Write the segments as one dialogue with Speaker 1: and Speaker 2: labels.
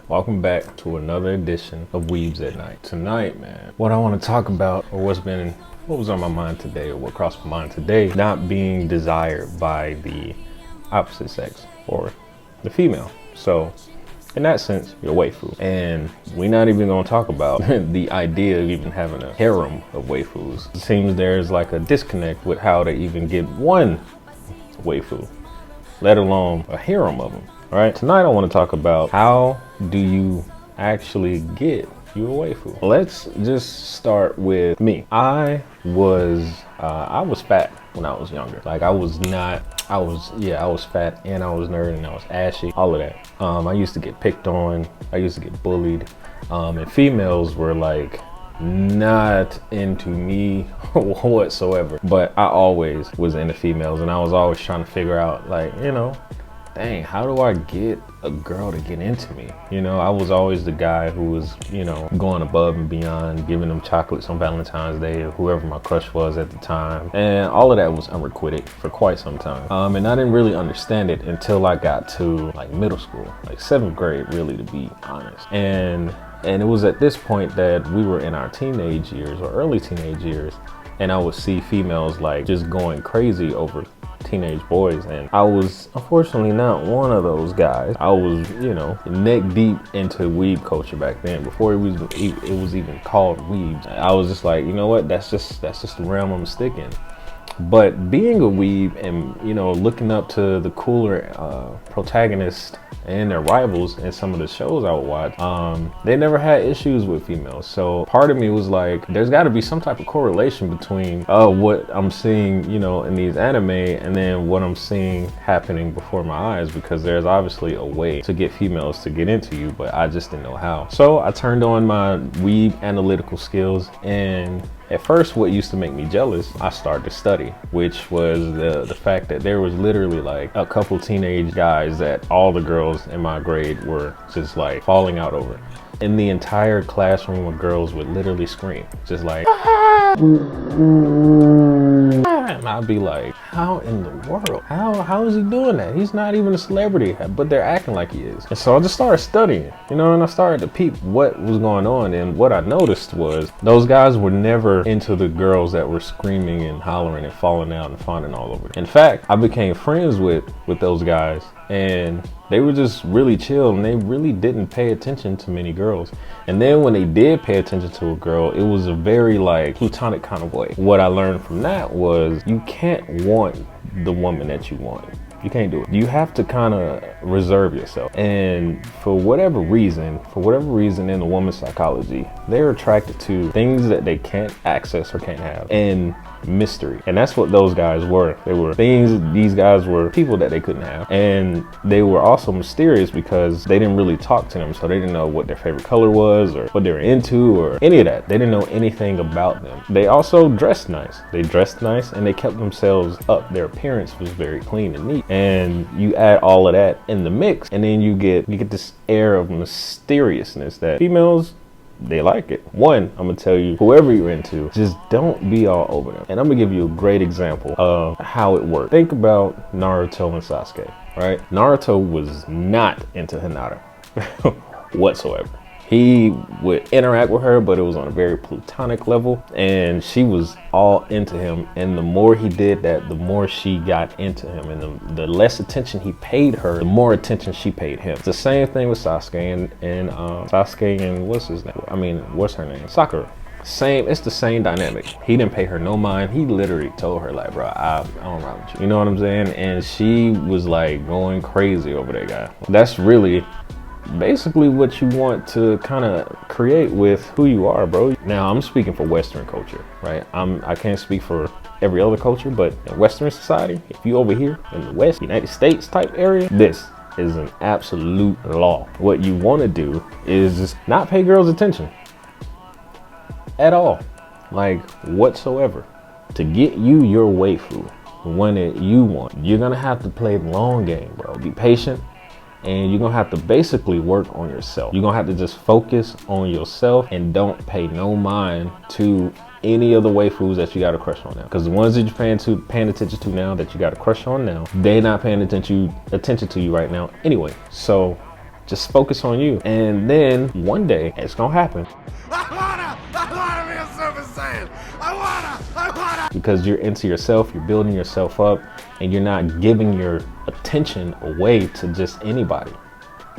Speaker 1: Welcome back to another edition of Weebs at Night. Tonight, man, what I want to talk about, or what was on my mind today, or what crossed my mind today, not being desired by the opposite sex or the female. So in that sense, you're waifu. And we're not even gonna talk about the idea of even having a harem of waifus. It seems there's like a disconnect with how to even get one waifu, let alone a harem of them. All right, tonight I want to talk about how do you actually get you a waifu. Let's just start with me. I was fat when I was younger. Like I was fat and I was nerd and I was ashy, all of that. I used to get picked on, I used to get bullied, and females were like not into me whatsoever. But I always was into females, and I was always trying to figure out, like, you know, dang, how do I get a girl to get into me? You know, I was always the guy who was, you know, going above and beyond, giving them chocolates on Valentine's Day or whoever my crush was at the time. And all of that was unrequited for quite some time. And I didn't really understand it until I got to like middle school, like 7th grade, really, to be honest. And it was at this point that we were in our teenage years or early teenage years, and I would see females like just going crazy over teenage boys, and I was unfortunately not one of those guys. I was, you know, neck deep into Weeb culture back then, before it was even called Weebs. I was just like, you know what, that's just the realm I'm sticking. But being a weeb and, you know, looking up to the cooler protagonists and their rivals in some of the shows I would watch, they never had issues with females. So part of me was like, there's got to be some type of correlation between what I'm seeing, you know, in these anime and then what I'm seeing happening before my eyes, because there's obviously a way to get females to get into you, but I just didn't know how. So I turned on my weeb analytical skills, and at first, what used to make me jealous, I started to study, which was the fact that there was literally like a couple teenage guys that all the girls in my grade were just like falling out over. In the entire classroom of girls would literally scream, just like, and I'd be like, how in the world? How is he doing that? He's not even a celebrity, but they're acting like he is. And so I just started studying, you know, and I started to peep what was going on. And what I noticed was those guys were never into the girls that were screaming and hollering and falling out and fawning all over. In fact, I became friends with those guys, and they were just really chill, and they really didn't pay attention to many girls. And then when they did pay attention to a girl, it was a very like platonic kind of way. What I learned from that was you can't want the woman that you want. You can't do it. You have to kind of reserve yourself. And for whatever reason in the woman's psychology, they're attracted to things that they can't access or can't have, and mystery. And that's what those guys were. They were things, these guys were people that they couldn't have. And they were also mysterious because they didn't really talk to them. So they didn't know what their favorite color was or what they were into or any of that. They didn't know anything about them. They also dressed nice. They dressed nice and they kept themselves up. Their appearance was very clean and neat. And you add all of that in the mix, and then you get this air of mysteriousness that females, they like it. One, I'm gonna tell you, whoever you're into, just don't be all over them. And I'm gonna give you a great example of how it worked. Think about Naruto and Sasuke, right? Naruto was not into Hinata whatsoever. He would interact with her, but it was on a very platonic level, and she was all into him. And the more he did that, the more she got into him, and the less attention he paid her, the more attention she paid him. It's the same thing with Sasuke and Sasuke and what's his name? I mean, what's her name? Sakura. It's the same dynamic. He didn't pay her no mind. He literally told her like, bro, I don't ride with you. You know what I'm saying? And she was like going crazy over that guy. That's really basically what you want to kind of create with who you are, bro. Now I'm speaking for Western culture, right? I can't speak for every other culture, but in Western society, if you over here in the West, United States type area, this is an absolute law. What you want to do is just not pay girls attention at all, like whatsoever. To get you your waifu, the one that you want, you're gonna have to play the long game, bro. Be patient. And you're gonna have to basically work on yourself. You're gonna have to just focus on yourself and don't pay no mind to any of the waifus that you got a crush on now. Because the ones that you're paying attention to now, that you got a crush on now, they're not paying attention to you right now anyway. So Just focus on you. And then one day it's gonna happen.
Speaker 2: I wanna be a Super Saiyan. I wanna.
Speaker 1: Because you're into yourself, you're building yourself up, and you're not giving your attention away to just anybody.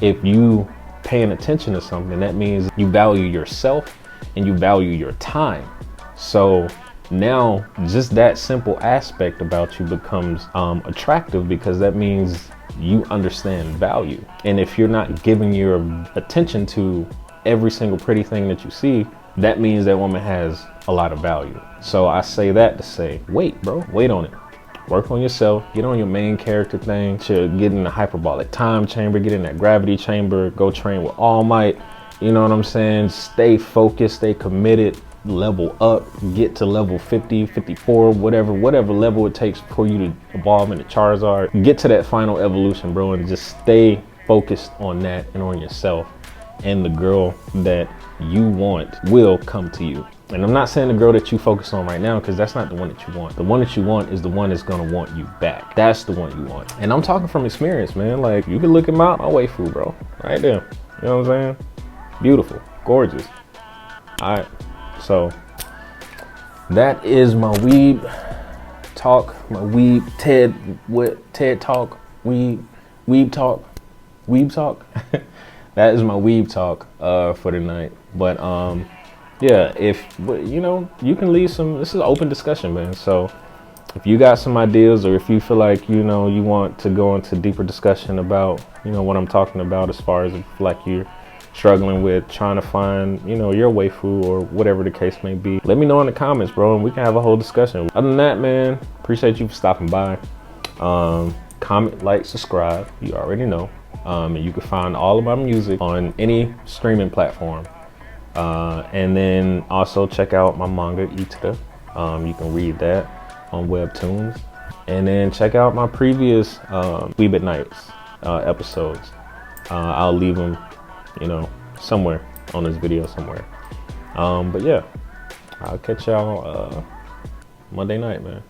Speaker 1: If you paying attention to something, that means you value yourself and you value your time. So now just that simple aspect about you becomes attractive, because that means you understand value. And if you're not giving your attention to every single pretty thing that you see, that means that woman has a lot of value. So I say that to say, wait, bro, wait on it. Work on yourself, get on your main character thing, to get in the hyperbolic time chamber, get in that gravity chamber, go train with All Might. You know what I'm saying? Stay focused, stay committed, level up, get to level 50, 54, whatever level it takes for you to evolve into Charizard. Get to that final evolution, bro, and just stay focused on that and on yourself. And the girl that you want will come to you. And I'm not saying the girl that you focus on right now, because that's not the one that you want. The one that you want is the one that's gonna want you back. That's the one you want. And I'm talking from experience, man. Like, you can look at my waifu, bro, right there. You know what I'm saying? Beautiful, gorgeous. All right, so that is my weeb talk, my weeb TED talk, weeb talk. That is my weeb talk for tonight. But yeah, you know, you can leave some, this is an open discussion, man. So if you got some ideas, or if you feel like, you know, you want to go into deeper discussion about, you know, what I'm talking about, as far as if, like, you're struggling with trying to find, you know, your waifu or whatever the case may be, let me know in the comments, bro, and we can have a whole discussion. Other than that, man, appreciate you for stopping by. Comment, like, subscribe, you already know. And you can find all of my music on any streaming platform. And then also check out my manga, ITERA. You can read that on Webtoons. And then check out my previous Weebs At Night episodes. I'll leave them, you know, somewhere on this video somewhere. But yeah, I'll catch y'all Monday night, man.